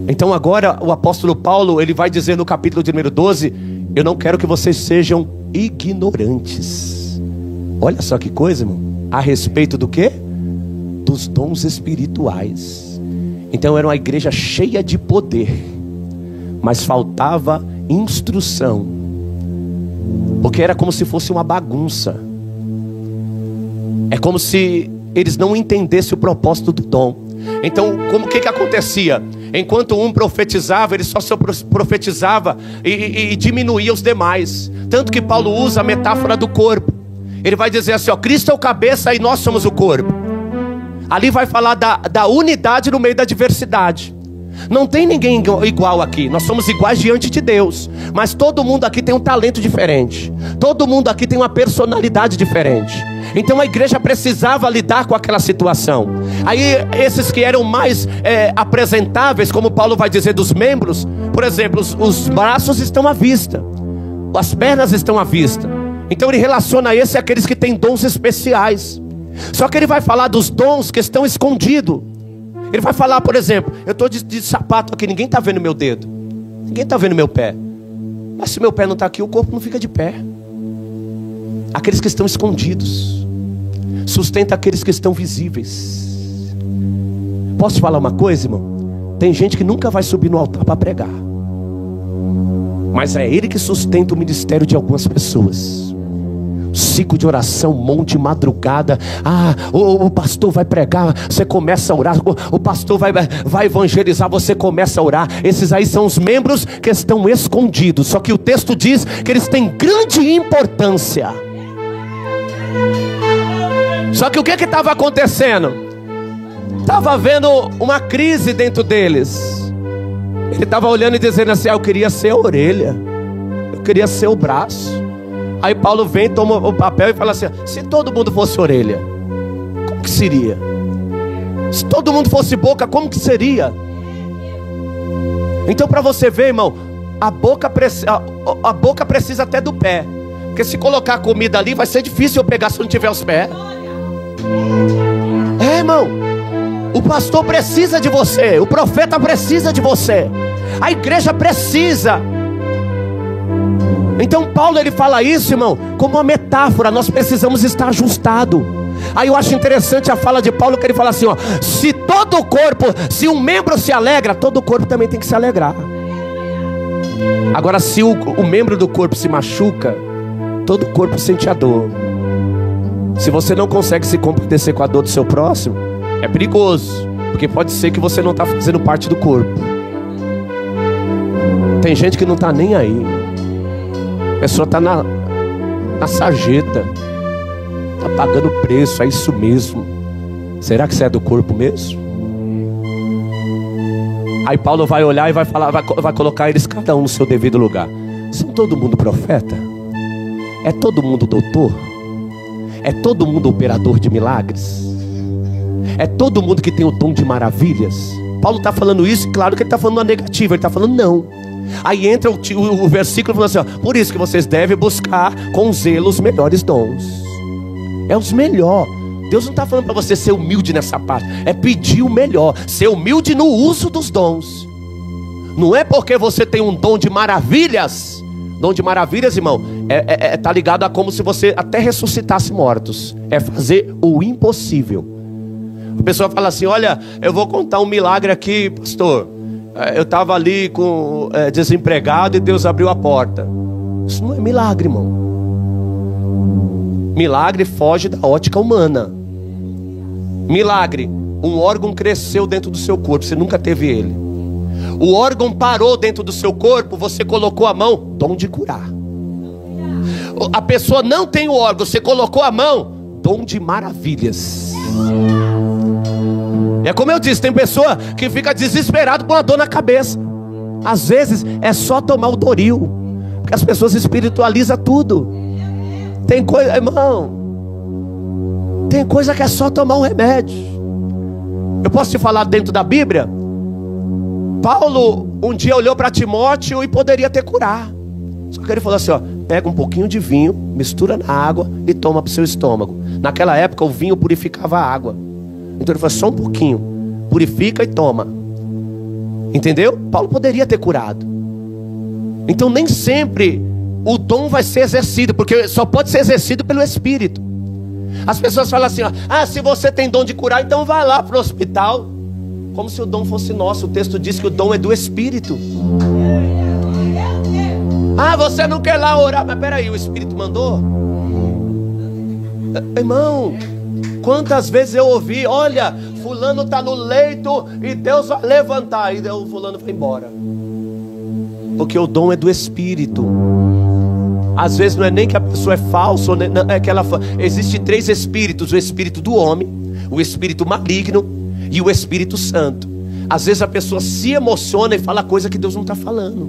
Então agora o apóstolo Paulo, ele vai dizer no capítulo de número 12, eu não quero que vocês sejam ignorantes. Olha só que coisa, irmão. A respeito do quê? Dos dons espirituais. Então era uma igreja cheia de poder, mas faltava instrução, porque era como se fosse uma bagunça. É como se eles não entendessem o propósito do dom. Então, como que acontecia? Enquanto um profetizava, ele só profetizava e diminuía os demais. Tanto que Paulo usa a metáfora do corpo. Ele vai dizer assim, ó, Cristo é o cabeça e nós somos o corpo. Ali vai falar da unidade no meio da diversidade. Não tem ninguém igual aqui. Nós somos iguais diante de Deus, mas todo mundo aqui tem um talento diferente. Todo mundo aqui tem uma personalidade diferente. Então a igreja precisava lidar com aquela situação. Aí esses que eram mais apresentáveis, como Paulo vai dizer dos membros, por exemplo, os braços estão à vista, as pernas estão à vista. Então ele relaciona esse àqueles que têm dons especiais. Só que ele vai falar dos dons que estão escondidos. Ele vai falar, por exemplo, eu estou de sapato aqui, ninguém está vendo meu dedo, ninguém está vendo meu pé. Mas se meu pé não está aqui, o corpo não fica de pé. Aqueles que estão escondidos sustenta aqueles que estão visíveis. Posso te falar uma coisa, irmão? Tem gente que nunca vai subir no altar para pregar, mas é ele que sustenta o ministério de algumas pessoas. Ciclo de oração, monte, madrugada. O pastor vai pregar, você começa a orar. O pastor vai evangelizar, você começa a orar. Esses aí são os membros que estão escondidos. Só que o texto diz que eles têm grande importância. Só que o que estava acontecendo? Estava havendo uma crise dentro deles. Ele estava olhando e dizendo assim, eu queria ser a orelha, eu queria ser o braço. Aí Paulo vem, toma o papel e fala assim, se todo mundo fosse orelha, como que seria? Se todo mundo fosse boca, como que seria? Então para você ver, irmão, a boca precisa até do pé, Porque se colocar a comida ali, vai ser difícil eu pegar se eu não tiver os pés. Irmão, o pastor precisa de você, o profeta precisa de você, a igreja precisa. Então Paulo ele fala isso, irmão, como uma metáfora. Nós precisamos estar ajustado. Aí eu acho interessante a fala de Paulo, que ele fala assim, ó: se todo o corpo, se um membro se alegra, todo o corpo também tem que se alegrar. Agora, se o membro do corpo se machuca, todo o corpo sente a dor. Se você não consegue se compadecer com a dor do seu próximo, é perigoso, porque pode ser que você não está fazendo parte do corpo. Tem gente que não está nem aí. A pessoa está na sarjeta, está pagando preço, é isso mesmo. Será que você é do corpo mesmo? Aí Paulo vai olhar e vai falar, vai colocar eles cada um no seu devido lugar. São todo mundo profeta? É todo mundo doutor? É todo mundo operador de milagres? É todo mundo que tem o dom de maravilhas? Paulo está falando isso, claro que ele está falando uma negativa, ele está falando não. Aí entra o versículo falando assim, ó: por isso que vocês devem buscar com zelo os melhores dons. É os melhores. Deus não está falando para você ser humilde nessa parte, é pedir o melhor, ser humilde no uso dos dons. Não é porque você tem um dom de maravilhas. Dom de maravilhas, irmão, tá ligado a como se você até ressuscitasse mortos. É fazer o impossível. A pessoa fala assim: olha, eu vou contar um milagre aqui, pastor. Eu estava ali desempregado e Deus abriu a porta. Isso não é milagre, irmão. Milagre foge da ótica humana. Milagre: um órgão cresceu dentro do seu corpo, você nunca teve ele. O órgão parou dentro do seu corpo, você colocou a mão, dom de curar. A pessoa não tem o órgão, você colocou a mão, dom de maravilhas. É como eu disse, tem pessoa que fica desesperado com a dor na cabeça. Às vezes é só tomar o Doril, porque as pessoas espiritualizam tudo. Tem coisa, irmão, tem coisa que é só tomar um remédio. Eu posso te falar dentro da Bíblia. Paulo um dia olhou para Timóteo e poderia ter curado. Só que ele falou assim, ó: pega um pouquinho de vinho, mistura na água e toma para o seu estômago. Naquela época o vinho purificava a água. Então ele falou: só um pouquinho, purifica e toma. Entendeu? Paulo poderia ter curado. Então nem sempre o dom vai ser exercido, porque só pode ser exercido pelo Espírito. As pessoas falam assim, ó: ah, se você tem dom de curar, então vai lá para o hospital. Como se o dom fosse nosso. O texto diz que o dom é do Espírito. Ah, você não quer lá orar? Mas peraí, o Espírito mandou? Irmão, quantas vezes eu ouvi: olha, fulano está no leito e Deus vai levantar. E o fulano foi embora. Porque o dom é do Espírito. Às vezes não é nem que a pessoa é falsa, é que ela... Existem 3 espíritos: o espírito do homem, o espírito maligno e o Espírito Santo. Às vezes a pessoa se emociona e fala coisa que Deus não está falando.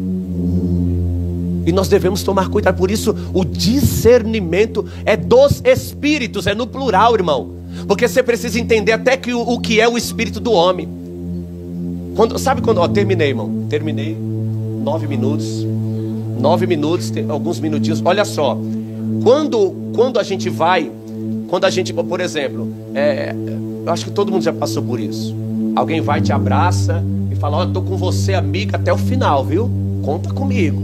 E nós devemos tomar cuidado. Por isso o discernimento é dos espíritos, é no plural, irmão. Porque você precisa entender até que o que é o espírito do homem. Sabe quando... Ó, terminei, irmão. Terminei. 9 minutos. 9 minutos, alguns minutinhos. Olha só. Quando a gente vai... Quando a gente, por exemplo... eu acho que todo mundo já passou por isso. Alguém vai, te abraça e fala: ó, eu tô com você, amiga, até o final, viu? Conta comigo.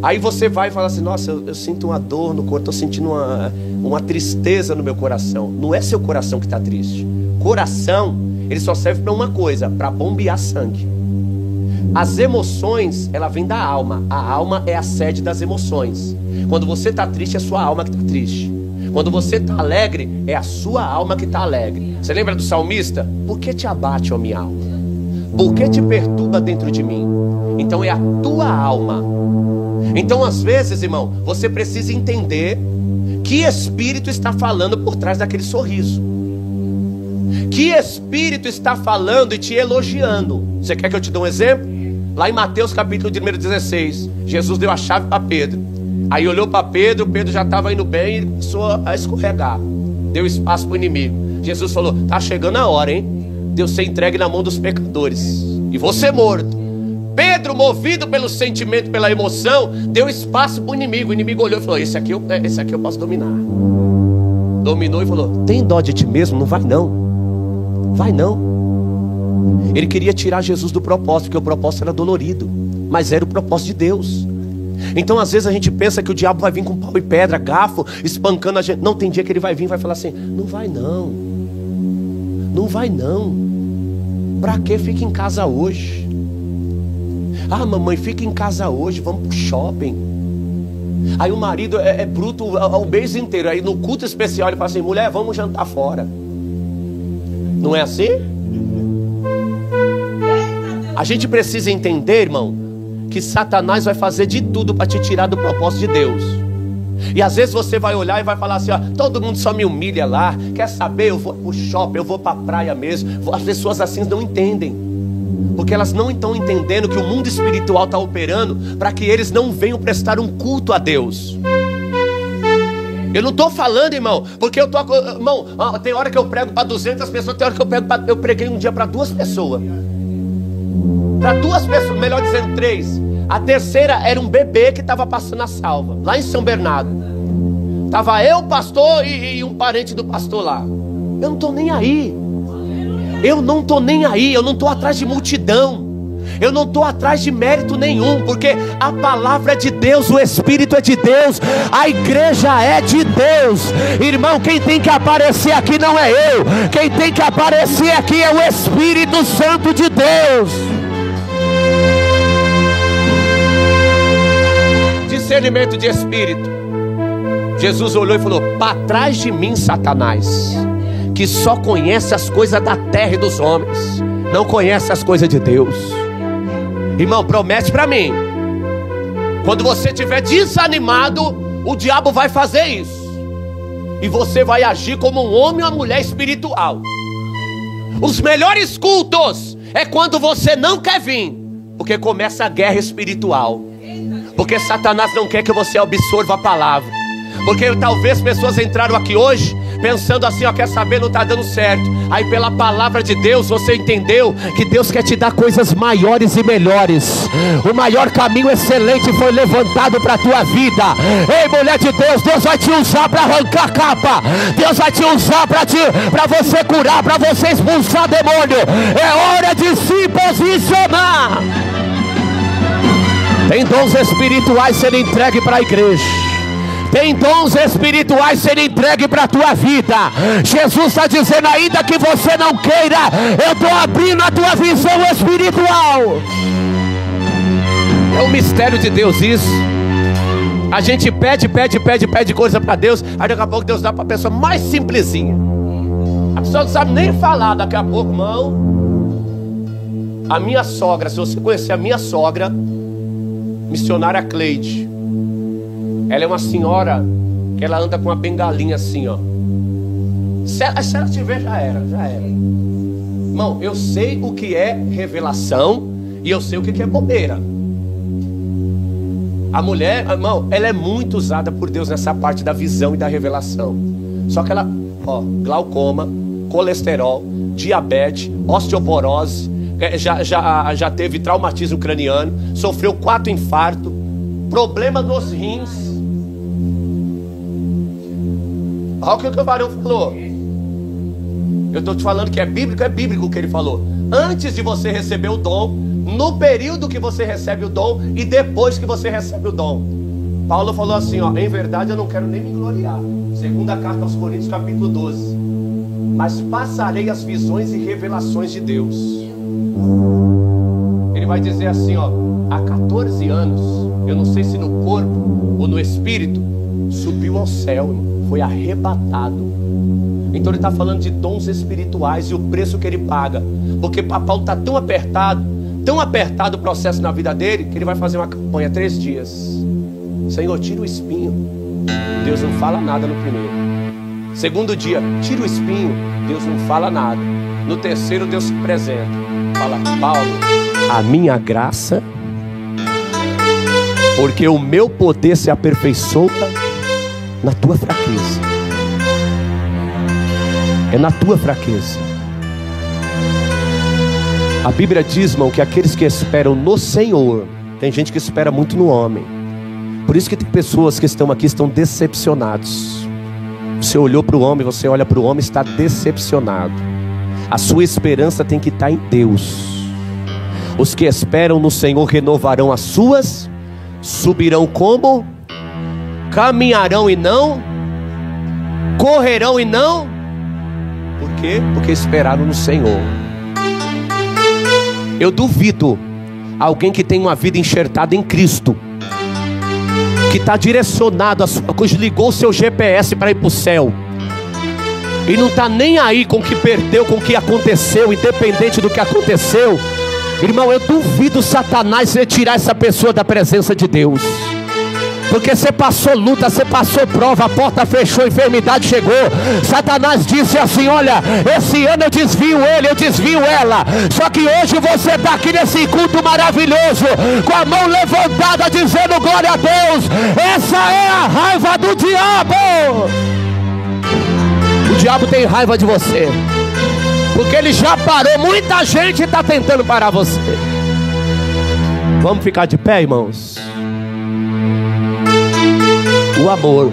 Aí você vai e fala assim: nossa, eu sinto uma dor no corpo, tô sentindo uma tristeza no meu coração. Não é seu coração que está triste. Coração, ele só serve para uma coisa: para bombear sangue. As emoções, ela vem da alma. A alma é a sede das emoções. Quando você está triste, é a sua alma que está triste. Quando você está alegre, é a sua alma que está alegre. Você lembra do salmista? Por que te abate, ó minha alma? Por que te perturba dentro de mim? Então é a tua alma. Então às vezes, irmão, você precisa entender que espírito está falando por trás daquele sorriso. Que espírito está falando e te elogiando. Você quer que eu te dê um exemplo? Lá em Mateus capítulo de número 16, Jesus deu a chave para Pedro. Aí olhou para Pedro, Pedro já estava indo bem e ele começou a escorregar. Deu espaço para o inimigo. Jesus falou: tá chegando a hora, hein, de eu ser entregue na mão dos pecadores e você morto. Pedro, movido pelo sentimento, pela emoção, deu espaço para o inimigo. O inimigo olhou e falou: esse aqui eu posso dominar. Dominou e falou: tem dó de ti mesmo? Não vai não. Vai não. Ele queria tirar Jesus do propósito, porque o propósito era dolorido, mas era o propósito de Deus. Então às vezes a gente pensa que o diabo vai vir com pau e pedra, garfo, espancando a gente. Não, tem dia que ele vai vir e vai falar assim: não vai não. Não vai não. Pra que? Fica em casa hoje. Ah, mamãe, fica em casa hoje, vamos pro shopping. Aí o marido é bruto o mês inteiro. Aí no culto especial ele fala assim: mulher, vamos jantar fora. Não é assim? A gente precisa entender, irmão, que Satanás vai fazer de tudo para te tirar do propósito de Deus. E às vezes você vai olhar e vai falar assim: ó, todo mundo só me humilha lá. Quer saber? Eu vou pro shopping, eu vou pra praia mesmo. As pessoas assim não entendem, porque elas não estão entendendo que o mundo espiritual está operando para que eles não venham prestar um culto a Deus. Eu não estou falando, irmão, porque eu tô, irmão, tem hora que eu prego para 200 pessoas, tem hora que eu preguei um dia para 2 pessoas. Para 2 pessoas, melhor dizendo 3. A terceira era um bebê que estava passando a salva, lá em São Bernardo. Estava eu, pastor, e um parente do pastor lá. Eu não estou nem aí. Eu não estou nem aí, eu não estou atrás de multidão, eu não estou atrás de mérito nenhum, porque a palavra é de Deus, o Espírito é de Deus, a igreja é de Deus. Irmão, quem tem que aparecer aqui não é eu, quem tem que aparecer aqui é o Espírito Santo de Deus. Discernimento de espírito. Jesus olhou e falou: para trás de mim, Satanás, que só conhece as coisas da terra e dos homens, não conhece as coisas de Deus. Irmão, promete para mim, quando você estiver desanimado, o diabo vai fazer isso, e você vai agir como um homem ou uma mulher espiritual. Os melhores cultos é quando você não quer vir, porque começa a guerra espiritual, porque Satanás não quer que você absorva a palavra. Porque talvez pessoas entraram aqui hoje pensando assim: ó, quer saber, não está dando certo. Aí pela palavra de Deus você entendeu que Deus quer te dar coisas maiores e melhores. O maior caminho excelente foi levantado para a tua vida. Ei, mulher de Deus, Deus vai te usar para arrancar capa. Deus vai te usar para você curar, para você expulsar demônio. É hora de se posicionar. Tem dons espirituais sendo entregue para a igreja. Tem dons espirituais sendo entregue para a tua vida. Jesus está dizendo: ainda que você não queira, eu estou abrindo a tua visão espiritual. É um mistério de Deus isso. A gente pede coisa para Deus, aí daqui a pouco Deus dá para a pessoa mais simplesinha. A pessoa não sabe nem falar. Daqui a pouco, irmão, a minha sogra, se você conhecer a minha sogra, missionária Cleide, ela é uma senhora que ela anda com uma bengalinha assim, ó. Se ela tiver, já era. Irmão, eu sei o que é revelação e eu sei o que é bobeira. A mulher, irmão, ela é muito usada por Deus nessa parte da visão e da revelação. Só que ela, ó, glaucoma, colesterol, diabetes, osteoporose, já teve traumatismo craniano, sofreu 4 infartos, problema nos rins. Olha o que o varão falou. Eu estou te falando que é bíblico o que ele falou. Antes de você receber o dom, no período que você recebe o dom e depois que você recebe o dom. Paulo falou assim, ó: em verdade eu não quero nem me gloriar. Segunda carta aos Coríntios, capítulo 12. Mas passarei as visões e revelações de Deus. Ele vai dizer assim, ó: há 14 anos, eu não sei se no corpo ou no espírito, subiu ao céu, foi arrebatado. Então ele está falando de dons espirituais e o preço que ele paga. Porque Paulo está tão apertado o processo na vida dele, que ele vai fazer uma campanha 3 dias. Senhor, tira o espinho. Deus não fala nada no primeiro. Segundo dia, tira o espinho. Deus não fala nada. No terceiro, Deus se apresenta. Fala: Paulo, a minha graça, porque o meu poder se aperfeiçoa na tua fraqueza. É na tua fraqueza. A Bíblia diz, irmão, que aqueles que esperam no Senhor, tem gente que espera muito no homem. Por isso que tem pessoas que estão aqui, estão decepcionados. Você olhou para o homem, você olha para o homem, está decepcionado. A sua esperança tem que estar em Deus. Os que esperam no Senhor renovarão as suas, subirão como? Caminharão e não, correrão e não. Por quê? Porque esperaram no Senhor. Eu duvido alguém que tem uma vida enxertada em Cristo, que está direcionado, ligou o seu GPS para ir para o céu, e não está nem aí com o que perdeu, com o que aconteceu, independente do que aconteceu. Irmão, eu duvido Satanás retirar essa pessoa da presença de Deus, porque você passou luta, você passou prova, a porta fechou, a enfermidade chegou. Satanás disse assim: olha, esse ano eu desvio ele, eu desvio ela. Só que hoje você está aqui nesse culto maravilhoso, com a mão levantada, dizendo glória a Deus. Essa é a raiva do diabo. O diabo tem raiva de você, porque ele já parou. Muita gente está tentando parar você. Vamos ficar de pé, irmãos? O amor,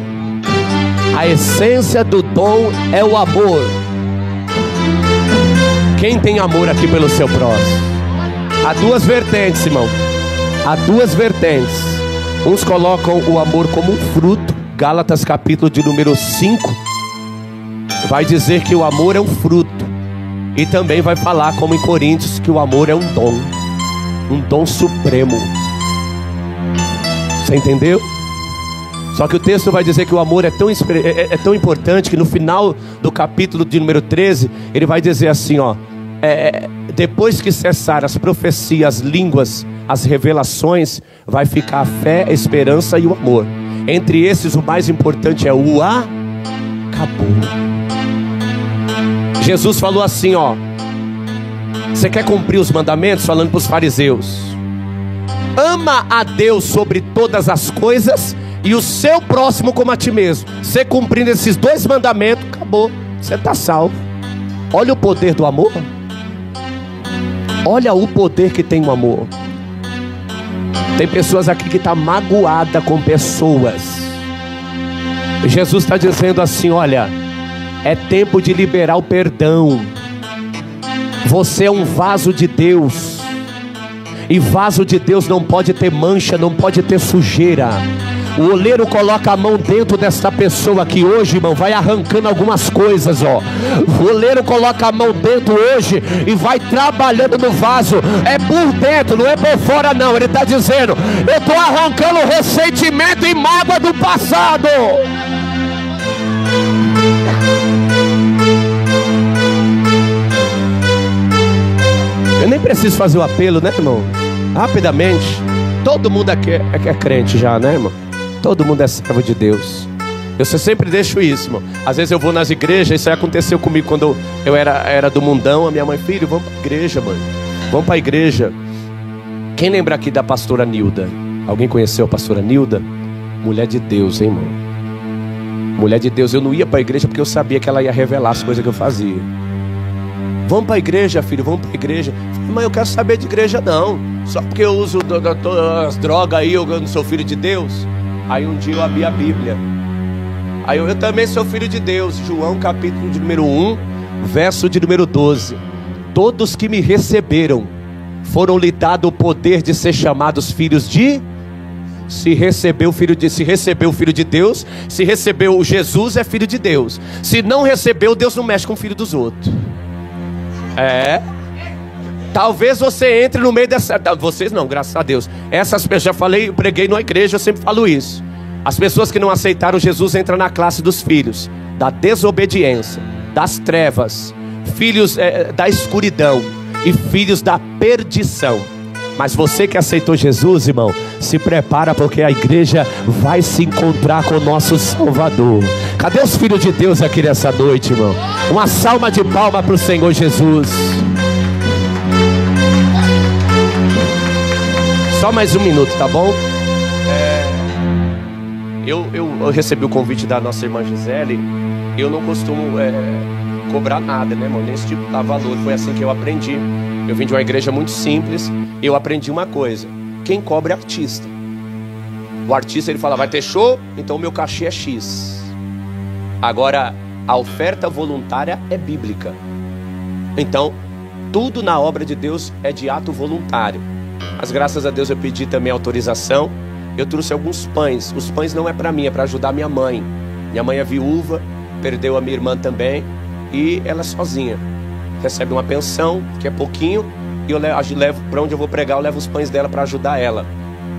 a essência do dom é o amor. Quem tem amor aqui pelo seu próximo? Há duas vertentes, irmão. Há duas vertentes. Uns colocam o amor como um fruto. Gálatas capítulo de número 5 vai dizer que o amor é um fruto. E também vai falar, como em Coríntios, que o amor é um dom supremo. Você entendeu? Só que o texto vai dizer que o amor é tão importante que no final do capítulo de número 13, ele vai dizer assim, ó: depois que cessar as profecias, as línguas, as revelações, vai ficar a fé, a esperança e o amor. Entre esses, o mais importante é o acabou. Jesus falou assim, ó: você quer cumprir os mandamentos? Falando para os fariseus: ama a Deus sobre todas as coisas e o seu próximo como a ti mesmo. Você cumprindo esses dois mandamentos, acabou, você está salvo. Olha o poder do amor. Olha o poder que tem o amor. Tem pessoas aqui que estão magoadas com pessoas. Jesus está dizendo assim: olha, é tempo de liberar o perdão. Você é um vaso de Deus, e vaso de Deus não pode ter mancha, não pode ter sujeira. O oleiro coloca a mão dentro desta pessoa aqui hoje, irmão, vai arrancando algumas coisas, ó. O oleiro coloca a mão dentro hoje e vai trabalhando no vaso. É por dentro, não é por fora não. Ele está dizendo: eu estou arrancando ressentimento e mágoa do passado. Eu nem preciso fazer o apelo, né, irmão? Rapidamente. Todo mundo aqui é crente já, né, irmão? Todo mundo é servo de Deus. Eu sempre deixo isso, irmão. Às vezes eu vou nas igrejas. Isso aí aconteceu comigo quando eu era do mundão. A minha mãe: filho, vamos para a igreja, mãe. Vamos para a igreja. Quem lembra aqui da pastora Nilda? Alguém conheceu a pastora Nilda? Mulher de Deus, hein, irmão? Mulher de Deus. Eu não ia para a igreja porque eu sabia que ela ia revelar as coisas que eu fazia. Vamos para a igreja, filho, vamos para a igreja. Mas eu quero saber de igreja não. Só porque eu uso as drogas aí, eu não sou filho de Deus. Aí um dia eu abri a Bíblia. Aí eu também sou filho de Deus. João capítulo de número 1, verso de número 12. Todos que me receberam foram lhe dado o poder de ser chamados filhos de... Se recebeu o filho de Deus, se recebeu Jesus, é filho de Deus. Se não recebeu, Deus não mexe com o filho dos outros. Talvez você entre no meio dessa... Vocês não, graças a Deus. Essas pessoas, já falei, eu preguei numa igreja, eu sempre falo isso. As pessoas que não aceitaram Jesus entram na classe dos filhos da desobediência, das trevas, filhos da escuridão e filhos da perdição. Mas você que aceitou Jesus, irmão, se prepara, porque a igreja vai se encontrar com o nosso Salvador. Cadê os filhos de Deus aqui nessa noite, irmão? Uma salva de palma para o Senhor Jesus. Só mais um minuto, tá bom? Eu recebi o convite da nossa irmã Gisele. Eu não costumo cobrar nada, né, irmão? Nem esse tipo de valor. Foi assim que eu aprendi. Eu vim de uma igreja muito simples. Eu aprendi uma coisa: quem cobra é artista. O artista, ele fala, vai ter show, então o meu cachê é X. Agora, a oferta voluntária é bíblica. Então, tudo na obra de Deus é de ato voluntário. Mas graças a Deus eu pedi também autorização. Eu trouxe alguns pães. Os pães não é para mim, é para ajudar minha mãe. Minha mãe é viúva, perdeu a minha irmã também, e ela é sozinha. Recebe uma pensão, que é pouquinho, e eu levo para onde eu vou pregar, eu levo os pães dela para ajudar ela.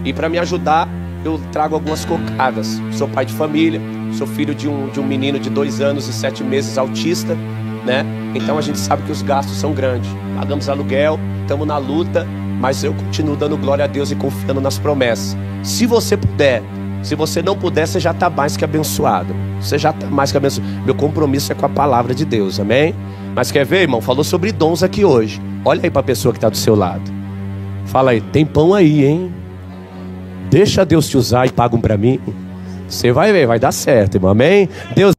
E para me ajudar, eu trago algumas cocadas. Sou pai de família, sou filho de um menino de 2 anos e 7 meses autista, né? Então a gente sabe que os gastos são grandes. Pagamos aluguel, estamos na luta, mas eu continuo dando glória a Deus e confiando nas promessas. Se você puder, se você não puder, você já está mais que abençoado. Você já está mais que abençoado. Meu compromisso é com a palavra de Deus, amém? Mas quer ver, irmão? Falou sobre dons aqui hoje. Olha aí para a pessoa que está do seu lado. Fala aí, tem pão aí, hein? Deixa Deus te usar e pagam para mim. Você vai ver, vai dar certo, irmão, amém? Deus...